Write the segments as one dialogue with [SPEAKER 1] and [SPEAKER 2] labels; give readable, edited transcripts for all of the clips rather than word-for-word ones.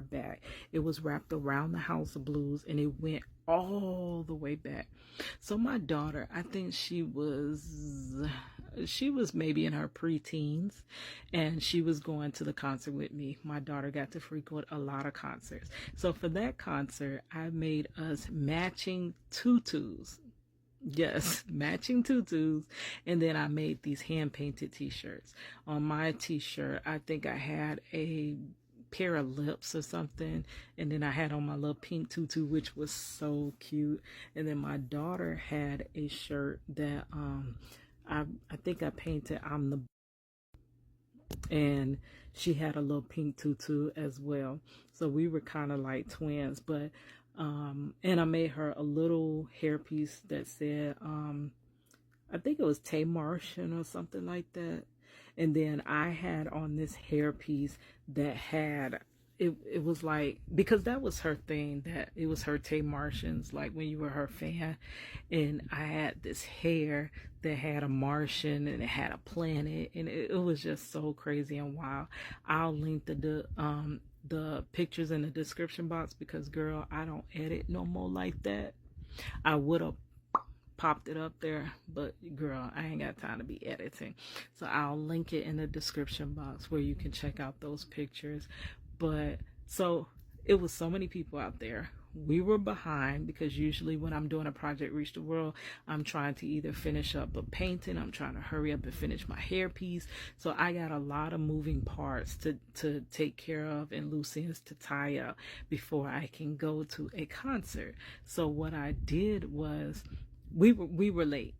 [SPEAKER 1] far back. It was wrapped around the House of Blues and it went all the way back. So my daughter, I think she was maybe in her preteens, and she was going to the concert with me. My daughter got to frequent a lot of concerts. So for that concert, I made us matching tutus. Yes, matching tutus. And then I made these hand-painted t-shirts. On my t-shirt, I think I had a pair of lips or something, and then I had on my little pink tutu, which was so cute. And then my daughter had a shirt that I think I painted "I'm the," and she had a little pink tutu as well. So we were kind of like twins. But and I made her a little hairpiece that said I think it was Tamar Braxton or something like that. And then I had on this hairpiece that had, it was like, because that was her thing, that it was her Tamar Braxton's, like when you were her fan. And I had this hair that had a Martian and it had a planet, and it was just so crazy and wild. I'll link the pictures in the description box, because girl, I don't edit no more like that. I would have popped it up there, but girl, I ain't got time to be editing. So I'll link it in the description box where you can check out those pictures. But so it was so many people out there. We were behind, because usually when I'm doing a project Reach the World, I'm trying to either finish up a painting, I'm trying to hurry up and finish my hairpiece. So I got a lot of moving parts to take care of and loose ends to tie up before I can go to a concert. So what I did was, we were late.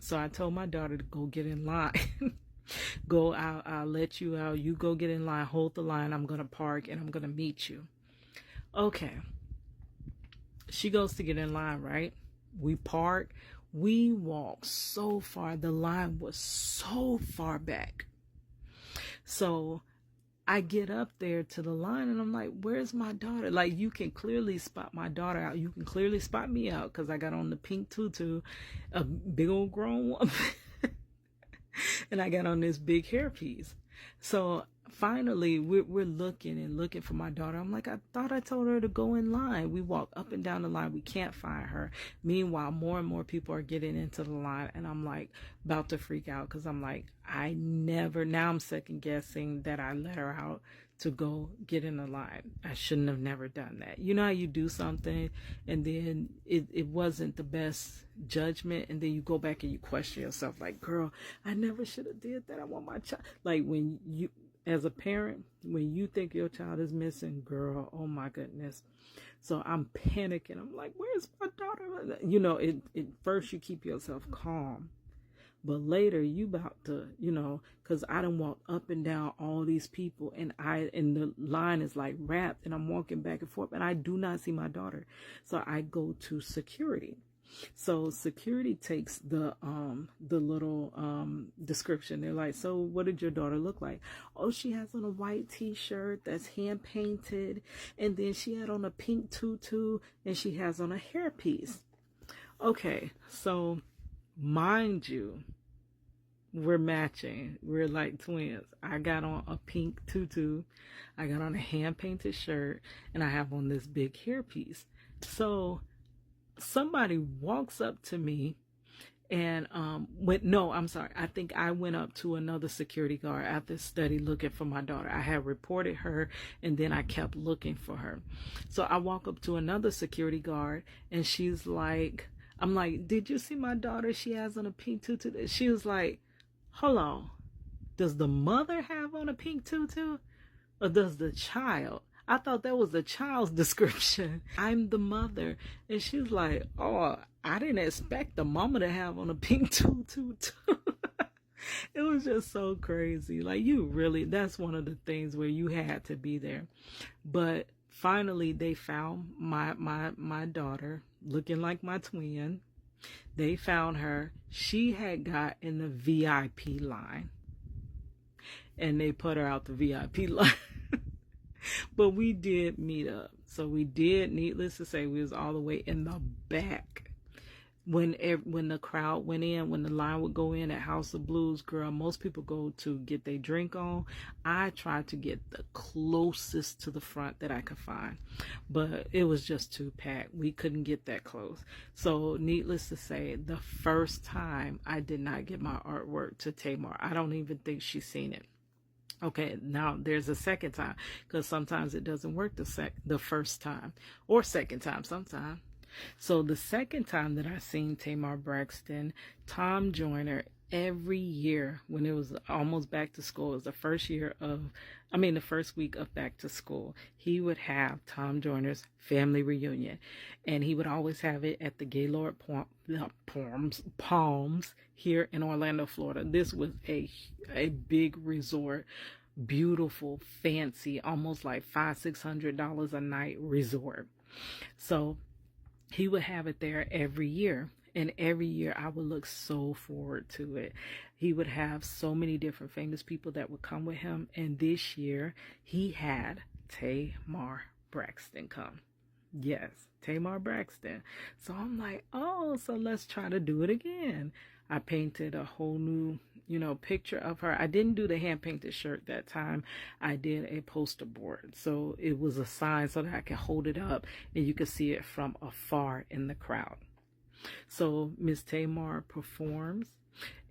[SPEAKER 1] So I told my daughter to go get in line. Go out, I'll let you out. You go get in line, hold the line. I'm going to park and I'm going to meet you. Okay. She goes to get in line, right? We park. We walk so far. The line was so far back. So I get up there to the line and I'm like, where's my daughter? Like, you can clearly spot my daughter out. You can clearly spot me out because I got on the pink tutu, a big old grown woman. And I got on this big hairpiece. So finally, we're looking for my daughter. I'm like, I thought I told her to go in line. We walk up and down the line. We can't find her. Meanwhile, more and more people are getting into the line. And I'm like about to freak out, because I'm like, now I'm second guessing that I let her out to go get in the line. I shouldn't have never done that. You know how you do something and then it wasn't the best judgment, and then you go back and you question yourself, like, girl, I never should have did that. I want my child. Like, when you, as a parent, when you think your child is missing, girl, oh my goodness. So I'm panicking. I'm like, where's my daughter? You know, at first you keep yourself calm. But later you about to, you know, because I done walked up and down all these people, and the line is like wrapped, and I'm walking back and forth, and I do not see my daughter. So I go to security. So security takes the little description. They're like, so what did your daughter look like? Oh, she has on a white t-shirt that's hand painted, and then she had on a pink tutu, and she has on a hairpiece. Okay, so mind you, we're matching. We're like twins. I got on a pink tutu, I got on a hand-painted shirt, and I have on this big hairpiece. So somebody walks up to me and I think I went up to another security guard after study looking for my daughter. I had reported her, and then I kept looking for her. So I walk up to another security guard, and she's like, I'm like, did you see my daughter? She has on a pink tutu. She was like, hold on. Does the mother have on a pink tutu? Or does the child? I thought that was the child's description. I'm the mother. And she was like, oh, I didn't expect the mama to have on a pink tutu too. It was just so crazy. Like, that's one of the things where you had to be there. But finally, they found my daughter, looking like my twin. They found her. She had got in the VIP line, and they put her out the VIP line. But we did meet up. So we did, needless to say, we was all the way in the back. when the crowd went in, when the line would go in at House of Blues, girl, most people go to get their drink on. I tried to get the closest to the front that I could find, but it was just too packed. We couldn't get that close. So needless to say, the first time I did not get my artwork to Tamar. I don't even think she's seen it. Okay, now there's a second time, because sometimes it doesn't work the first time or second time sometimes. So the second time that I seen Tamar Braxton, Tom Joyner, every year when it was almost back to school, it was the the first week of back to school, he would have Tom Joyner's family reunion. And he would always have it at the Gaylord Palms here in Orlando, Florida. This was a big resort, beautiful, fancy, almost like $500-600 a night resort. So he would have it there every year. And every year I would look so forward to it. He would have so many different famous people that would come with him. And this year he had Tamar Braxton come. Yes, Tamar Braxton. So I'm like, oh, so let's try to do it again. I painted a whole new, picture of her. I didn't do the hand-painted shirt that time. I did a poster board. So it was a sign so that I could hold it up and you could see it from afar in the crowd. So Miss Tamar performs,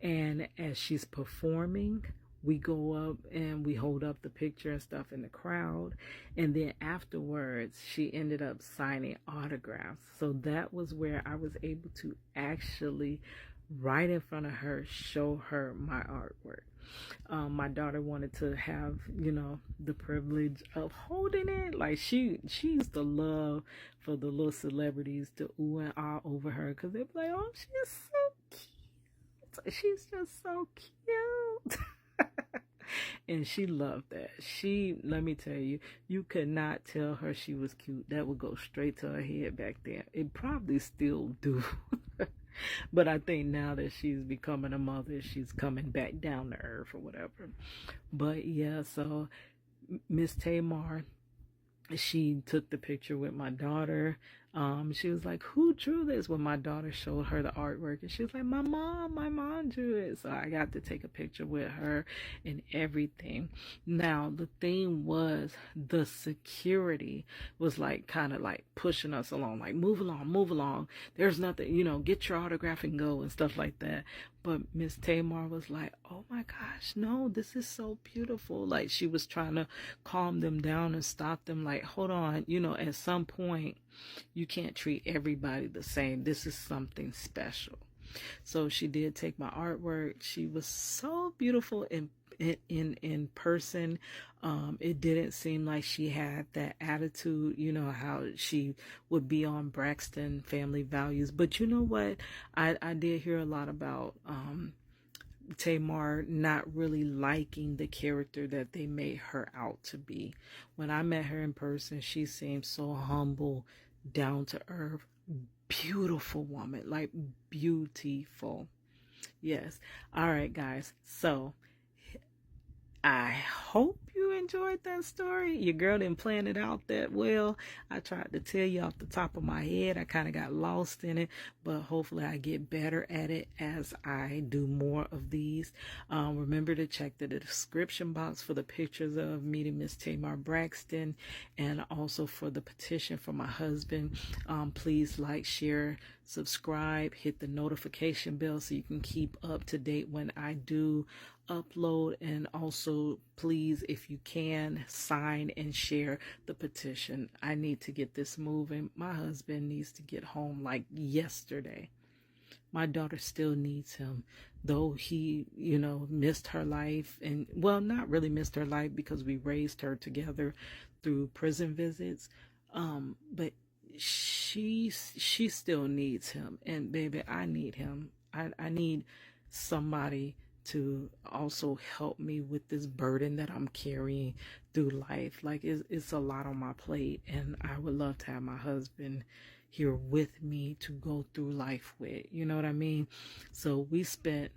[SPEAKER 1] and as she's performing, we go up and we hold up the picture and stuff in the crowd. And then afterwards, she ended up signing autographs. So that was where I was able to actually, right in front of her, show her my artwork. My daughter wanted to have, the privilege of holding it. Like she used to love for the little celebrities to ooh and ah over her, because they'd be like, oh, she's so cute. She's just so cute. And she loved that. Let me tell you, you could not tell her she was cute. That would go straight to her head back then. It probably still do. But I think now that she's becoming a mother, she's coming back down to earth or whatever. But yeah, so Miss Tamar, she took the picture with my daughter. She was like, who drew this? When my daughter showed her the artwork, and she was like, my mom drew it. So I got to take a picture with her and everything. Now, the thing was, the security was like kind of like pushing us along, like move along. There's nothing, get your autograph and go and stuff like that. But Miss Tamar was like, oh my gosh, no, this is so beautiful. Like she was trying to calm them down and stop them. Like, hold on, at some point, you can't treat everybody the same. This is something special. So she did take my artwork. She was so beautiful in person. It didn't seem like she had that attitude, how she would be on Braxton Family Values. But you know what? I did hear a lot about Tamar not really liking the character that they made her out to be. When I met her in person, she seemed so humble, down to earth, beautiful woman, like beautiful. Yes. All right, guys. So I hope you enjoyed that story. Your girl didn't plan it out that well. I tried to tell you off the top of my head. I kind of got lost in it, but hopefully I get better at it as I do more of these. Remember to check the description box for the pictures of meeting Miss Tamar Braxton, and also for the petition for my husband. Please like, share, subscribe, hit the notification bell so you can keep up to date when I do upload. And also, please, if you can, sign and share the petition. I need to get this moving. My husband needs to get home like yesterday. My daughter still needs him, though he, missed her life, and well, not really missed her life because we raised her together through prison visits. But she still needs him, and baby, I need him. I need somebody to also help me with this burden that I'm carrying through life. Like it's a lot on my plate, and I would love to have my husband here with me to go through life with, you know what I mean? So we spent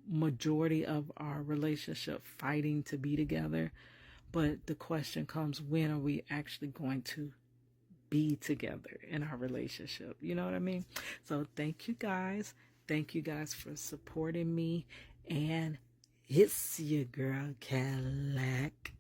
[SPEAKER 1] majority of our relationship fighting to be together, but the question comes, when are we actually going to be together in our relationship. You know what I mean? So thank you guys. Thank you guys for supporting me. And it's your girl Cadillac.